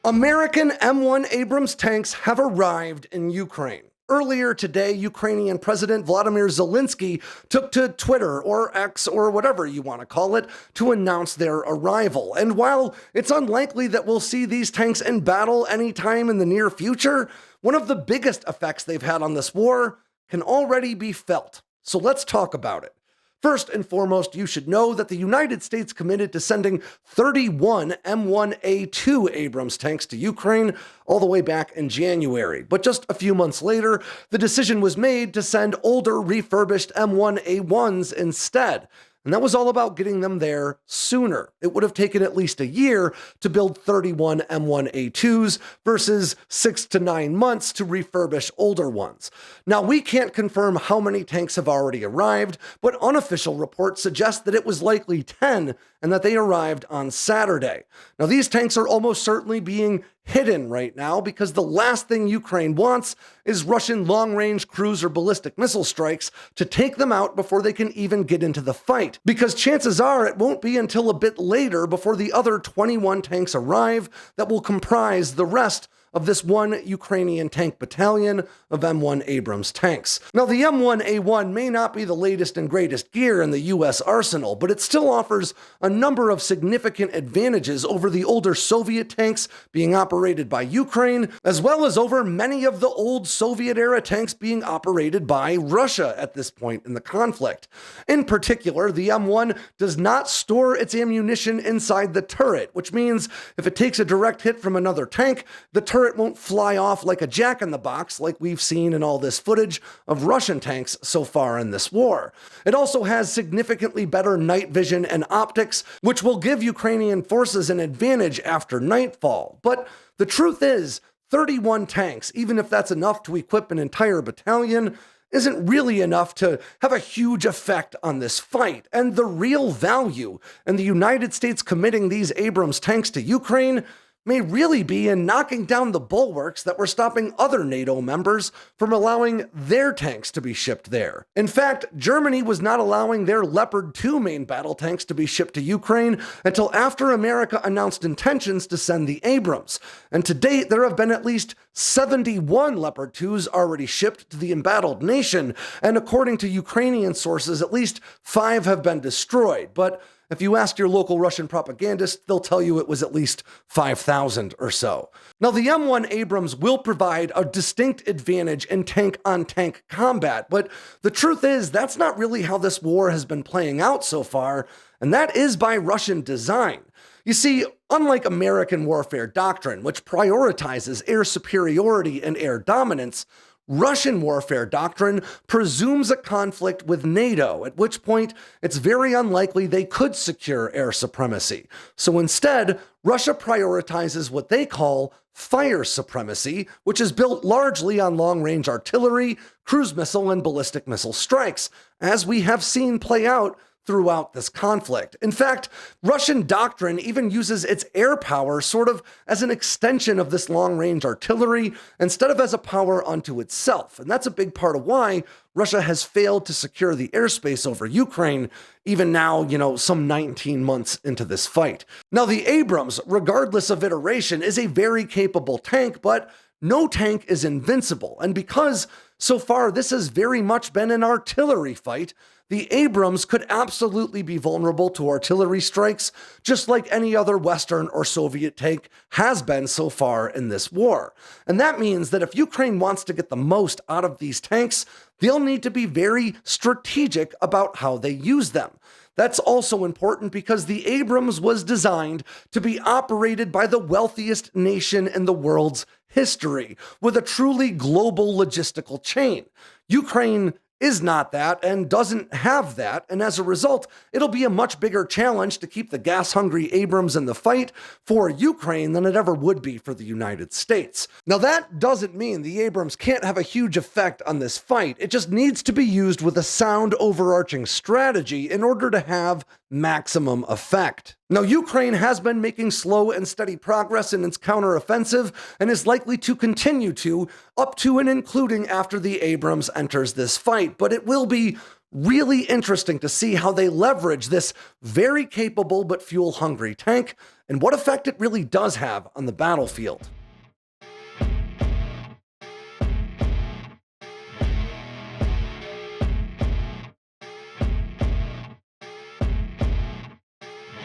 American M1 Abrams tanks have arrived in Ukraine. Earlier today, Ukrainian President Volodymyr Zelensky took to Twitter, or X, or whatever you want to call it, to announce their arrival. And while it's unlikely that we'll see these tanks in battle anytime in the near future, one of the biggest effects they've had on this war can already be felt. So let's talk about it. First and foremost, you should know that the United States committed to sending 31 M1A2 Abrams tanks to Ukraine all the way back in January. But just a few months later, the decision was made to send older refurbished M1A1s instead. And that was all about getting them there sooner. It would have taken at least a year to build 31 M1A2s versus 6 to 9 months to refurbish older ones. Now, we can't confirm how many tanks have already arrived, but unofficial reports suggest that it was likely 10 and that they arrived on Saturday. Now, these tanks are almost certainly being hidden right now because the last thing Ukraine wants is Russian long-range cruise or ballistic missile strikes to take them out before they can even get into the fight. Because chances are it won't be until a bit later before the other 21 tanks arrive that will comprise the rest of this one Ukrainian tank battalion of M1 Abrams tanks. Now, the M1A1 may not be the latest and greatest gear in the US arsenal, but it still offers a number of significant advantages over the older Soviet tanks being operated by Ukraine, as well as over many of the old Soviet-era tanks being operated by Russia at this point in the conflict. In particular, the M1 does not store its ammunition inside the turret, which means if it takes a direct hit from another tank, the turret won't fly off like a jack-in-the-box like we've seen in all this footage of Russian tanks so far in this war. It also has significantly better night vision and optics, which will give Ukrainian forces an advantage after nightfall. But the truth is, 31 tanks, even if that's enough to equip an entire battalion, isn't really enough to have a huge effect on this fight. And the real value in the United States committing these Abrams tanks to Ukraine may really be in knocking down the bulwarks that were stopping other NATO members from allowing their tanks to be shipped there. In fact, Germany was not allowing their Leopard 2 main battle tanks to be shipped to Ukraine until after America announced intentions to send the Abrams. And to date, there have been at least 71 Leopard 2s already shipped to the embattled nation, and according to Ukrainian sources, at least 5 have been destroyed. But if you ask your local Russian propagandist, they'll tell you it was at least 5,000 or so. Now, the M1 Abrams will provide a distinct advantage in tank-on-tank combat, but the truth is that's not really how this war has been playing out so far, and that is by Russian design. You see, unlike American warfare doctrine, which prioritizes air superiority and air dominance, Russian warfare doctrine presumes a conflict with NATO, at which point it's very unlikely they could secure air supremacy. So instead, Russia prioritizes what they call fire supremacy, which is built largely on long-range artillery, cruise missile, and ballistic missile strikes, as we have seen play out throughout this conflict. In fact, Russian doctrine even uses its air power sort of as an extension of this long-range artillery instead of as a power unto itself. And that's a big part of why Russia has failed to secure the airspace over Ukraine, even now, some 19 months into this fight. Now, the Abrams, regardless of iteration, is a very capable tank, but no tank is invincible. And because so far this has very much been an artillery fight, the Abrams could absolutely be vulnerable to artillery strikes, just like any other Western or Soviet tank has been so far in this war. And that means that if Ukraine wants to get the most out of these tanks, they'll need to be very strategic about how they use them. That's also important because the Abrams was designed to be operated by the wealthiest nation in the world's history, with a truly global logistical chain. Ukraine is not that and doesn't have that, and as a result, it'll be a much bigger challenge to keep the gas-hungry Abrams in the fight for Ukraine than it ever would be for the United States. Now, that doesn't mean the Abrams can't have a huge effect on this fight. It just needs to be used with a sound overarching strategy in order to have maximum effect. Now, Ukraine has been making slow and steady progress in its counteroffensive and is likely to continue to, up to and including after the Abrams enters this fight, but it will be really interesting to see how they leverage this very capable but fuel-hungry tank and what effect it really does have on the battlefield.